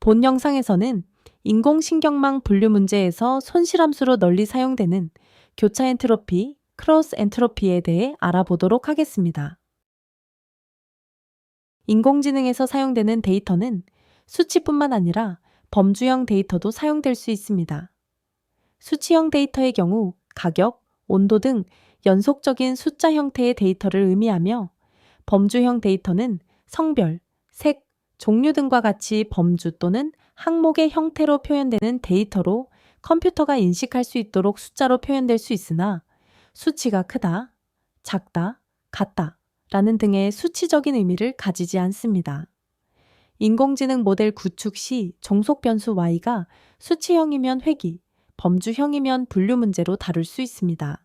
본 영상에서는 인공신경망 분류 문제에서 손실함수로 널리 사용되는 교차 엔트로피, 크로스 엔트로피에 대해 알아보도록 하겠습니다. 인공지능에서 사용되는 데이터는 수치뿐만 아니라 범주형 데이터도 사용될 수 있습니다. 수치형 데이터의 경우 가격, 온도 등 연속적인 숫자 형태의 데이터를 의미하며 범주형 데이터는 성별, 색, 종류 등과 같이 범주 또는 항목의 형태로 표현되는 데이터로 컴퓨터가 인식할 수 있도록 숫자로 표현될 수 있으나 수치가 크다, 작다, 같다 라는 등의 수치적인 의미를 가지지 않습니다. 인공지능 모델 구축 시 종속 변수 y가 수치형이면 회귀, 범주형이면 분류 문제로 다룰 수 있습니다.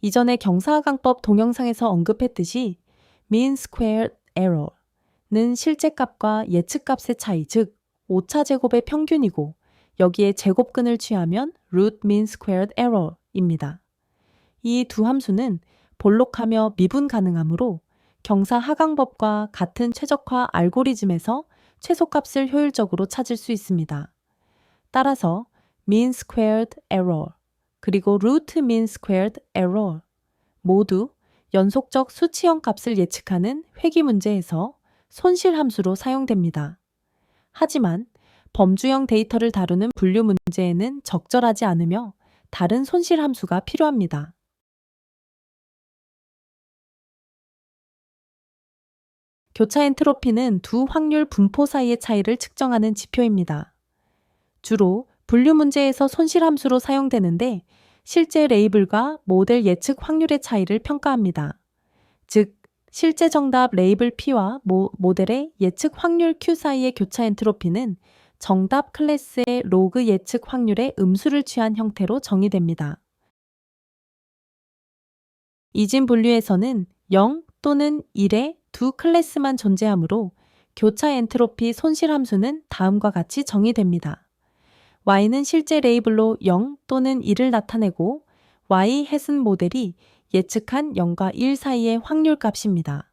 이전에 경사하강법 동영상에서 언급했듯이 mean squared error는 실제값과 예측값의 차이, 즉 오차 제곱의 평균이고 여기에 제곱근을 취하면 root mean squared error입니다. 이 두 함수는 볼록하며 미분 가능하므로 경사하강법과 같은 최적화 알고리즘에서 최소값을 효율적으로 찾을 수 있습니다. 따라서 mean squared error 그리고 root mean squared error 모두 연속적 수치형 값을 예측하는 회귀 문제에서 손실 함수로 사용됩니다. 하지만 범주형 데이터를 다루는 분류 문제에는 적절하지 않으며 다른 손실 함수가 필요합니다. 교차 엔트로피는 두 확률 분포 사이의 차이를 측정하는 지표입니다. 주로 분류 문제에서 손실 함수로 사용되는데 실제 레이블과 모델 예측 확률의 차이를 평가합니다. 즉, 실제 정답 레이블 P와 모델의 예측 확률 Q 사이의 교차 엔트로피는 정답 클래스의 로그 예측 확률의 음수를 취한 형태로 정의됩니다. 이진 분류에서는 0 또는 1의 두 클래스만 존재하므로 교차 엔트로피 손실 함수는 다음과 같이 정의됩니다. y는 실제 레이블로 0 또는 1을 나타내고 y 햇은 모델이 예측한 0과 1 사이의 확률 값입니다.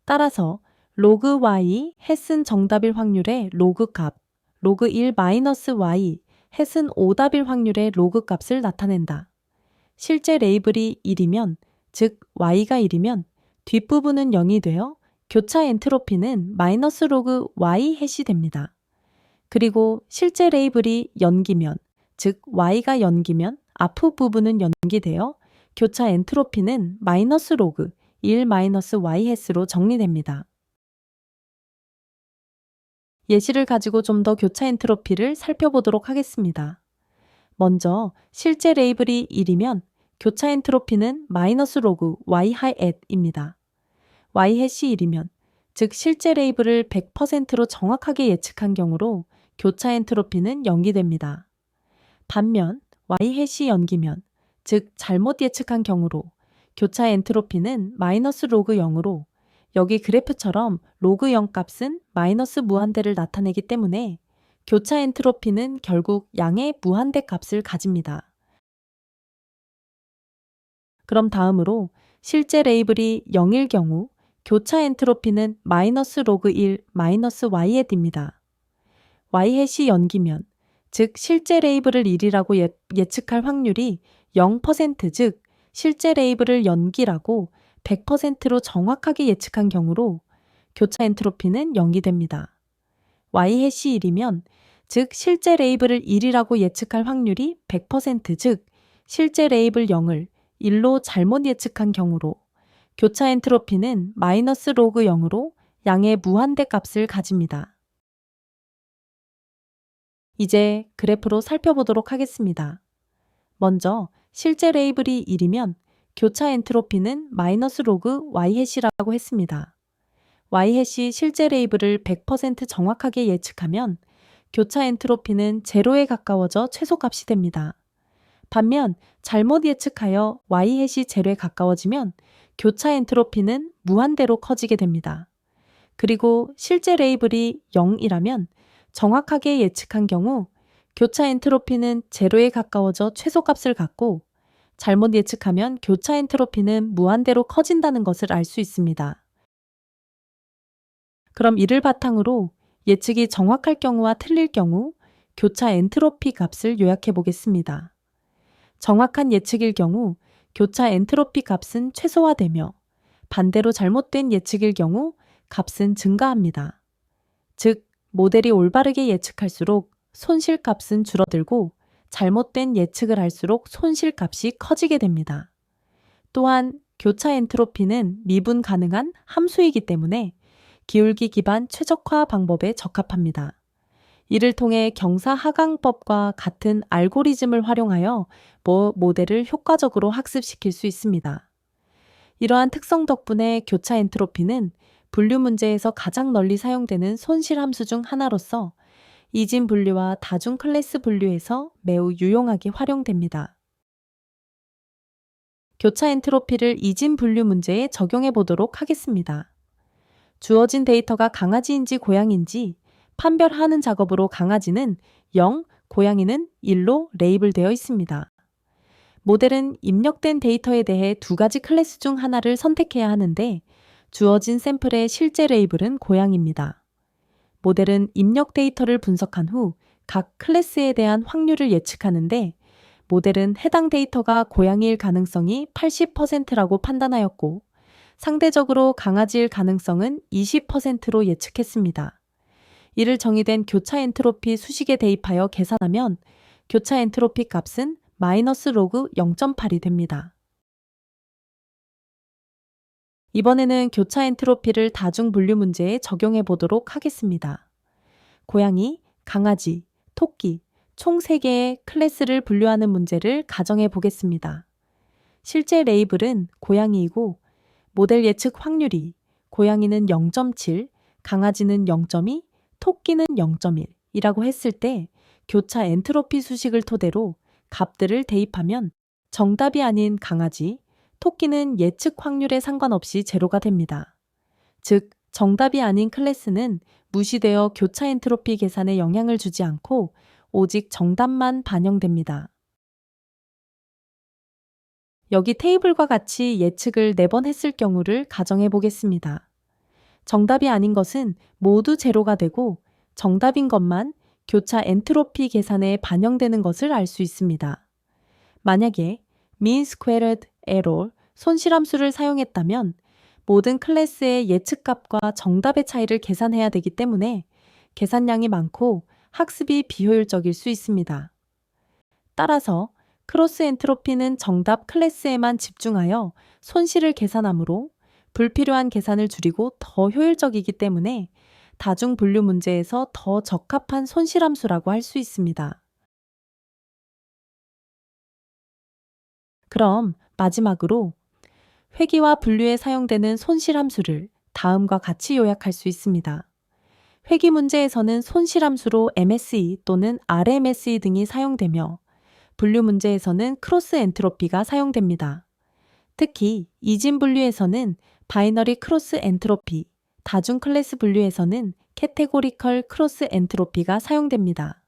따라서 로그 y 햇은 정답일 확률의 로그 값, 로그 1 마이너스 y 햇은 오답일 확률의 로그 값을 나타낸다. 실제 레이블이 1이면, 즉 y가 1이면 뒷부분은 0이 되어 교차 엔트로피는 마이너스 로그 y 햇이 됩니다. 그리고 실제 레이블이 연기면, 즉 y가 연기면 앞부분은 연기되어 교차 엔트로피는 마이너스 로그 1 마이너스 y 햇으로 정리됩니다. 예시를 가지고 좀 더 교차 엔트로피를 살펴보도록 하겠습니다. 먼저 실제 레이블이 1이면 교차 엔트로피는 마이너스 로그 y 햇입니다. y 햇이 1이면, 즉 실제 레이블을 100%로 정확하게 예측한 경우로 교차 엔트로피는 연기됩니다. 반면 y 햇이 연기면, 즉 잘못 예측한 경우로 교차 엔트로피는 마이너스 로그 0으로 여기 그래프처럼 로그 0 값은 마이너스 무한대를 나타내기 때문에 교차 엔트로피는 결국 양의 무한대 값을 가집니다. 그럼 다음으로 실제 레이블이 0일 경우 교차 엔트로피는 마이너스 로그 1 마이너스 y 햇입니다. y 햇이 연기면, 즉 실제 레이블을 1이라고 예측할 확률이 0%, 즉 실제 레이블을 연기라고 100%로 정확하게 예측한 경우로 교차 엔트로피는 0이 됩니다. y 햇이 1이면, 즉 실제 레이블을 1이라고 예측할 확률이 100%, 즉 실제 레이블 0을 1로 잘못 예측한 경우로 교차 엔트로피는 마이너스 로그 0으로 양의 무한대 값을 가집니다. 이제 그래프로 살펴보도록 하겠습니다. 먼저 실제 레이블이 1이면 교차 엔트로피는 마이너스 로그 y 햇이라고 했습니다. y 햇이 실제 레이블을 100% 정확하게 예측하면 교차 엔트로피는 제로에 가까워져 최소값이 됩니다. 반면 잘못 예측하여 y 햇이 제로에 가까워지면 교차 엔트로피는 무한대로 커지게 됩니다. 그리고 실제 레이블이 0이라면 정확하게 예측한 경우 교차 엔트로피는 제로에 가까워져 최소값을 갖고 잘못 예측하면 교차 엔트로피는 무한대로 커진다는 것을 알 수 있습니다. 그럼 이를 바탕으로 예측이 정확할 경우와 틀릴 경우 교차 엔트로피 값을 요약해 보겠습니다. 정확한 예측일 경우 교차 엔트로피 값은 최소화되며 반대로 잘못된 예측일 경우 값은 증가합니다. 즉, 모델이 올바르게 예측할수록 손실값은 줄어들고 잘못된 예측을 할수록 손실값이 커지게 됩니다. 또한 교차 엔트로피는 미분 가능한 함수이기 때문에 기울기 기반 최적화 방법에 적합합니다. 이를 통해 경사 하강법과 같은 알고리즘을 활용하여 모델을 효과적으로 학습시킬 수 있습니다. 이러한 특성 덕분에 교차 엔트로피는 분류 문제에서 가장 널리 사용되는 손실 함수 중 하나로서 이진 분류와 다중 클래스 분류에서 매우 유용하게 활용됩니다. 교차 엔트로피를 이진 분류 문제에 적용해 보도록 하겠습니다. 주어진 데이터가 강아지인지 고양이인지 판별하는 작업으로 강아지는 0, 고양이는 1로 레이블되어 있습니다. 모델은 입력된 데이터에 대해 두 가지 클래스 중 하나를 선택해야 하는데 주어진 샘플의 실제 레이블은 고양이입니다. 모델은 입력 데이터를 분석한 후 각 클래스에 대한 확률을 예측하는데 모델은 해당 데이터가 고양이일 가능성이 80%라고 판단하였고 상대적으로 강아지일 가능성은 20%로 예측했습니다. 이를 정의된 교차 엔트로피 수식에 대입하여 계산하면 교차 엔트로피 값은 마이너스 로그 0.8이 됩니다. 이번에는 교차 엔트로피를 다중 분류 문제에 적용해 보도록 하겠습니다. 고양이, 강아지, 토끼, 총 3개의 클래스를 분류하는 문제를 가정해 보겠습니다. 실제 레이블은 고양이이고 모델 예측 확률이 고양이는 0.7, 강아지는 0.2, 토끼는 0.1이라고 했을 때 교차 엔트로피 수식을 토대로 값들을 대입하면 정답이 아닌 강아지, 토끼는 예측 확률에 상관없이 제로가 됩니다. 즉, 정답이 아닌 클래스는 무시되어 교차 엔트로피 계산에 영향을 주지 않고 오직 정답만 반영됩니다. 여기 테이블과 같이 예측을 4번 했을 경우를 가정해 보겠습니다. 정답이 아닌 것은 모두 제로가 되고 정답인 것만 교차 엔트로피 계산에 반영되는 것을 알 수 있습니다. 만약에 mean squared error 손실함수를 사용했다면 모든 클래스의 예측값과 정답의 차이를 계산해야 되기 때문에 계산량이 많고 학습이 비효율적일 수 있습니다. 따라서 크로스 엔트로피는 정답 클래스에만 집중하여 손실을 계산하므로 불필요한 계산을 줄이고 더 효율적이기 때문에 다중 분류 문제에서 더 적합한 손실함수라고 할 수 있습니다. 그럼 마지막으로 회귀와 분류에 사용되는 손실함수를 다음과 같이 요약할 수 있습니다. 회귀 문제에서는 손실함수로 MSE 또는 RMSE 등이 사용되며 분류 문제에서는 크로스 엔트로피가 사용됩니다. 특히 이진 분류에서는 바이너리 크로스 엔트로피, 다중 클래스 분류에서는 캐테고리컬 크로스 엔트로피가 사용됩니다.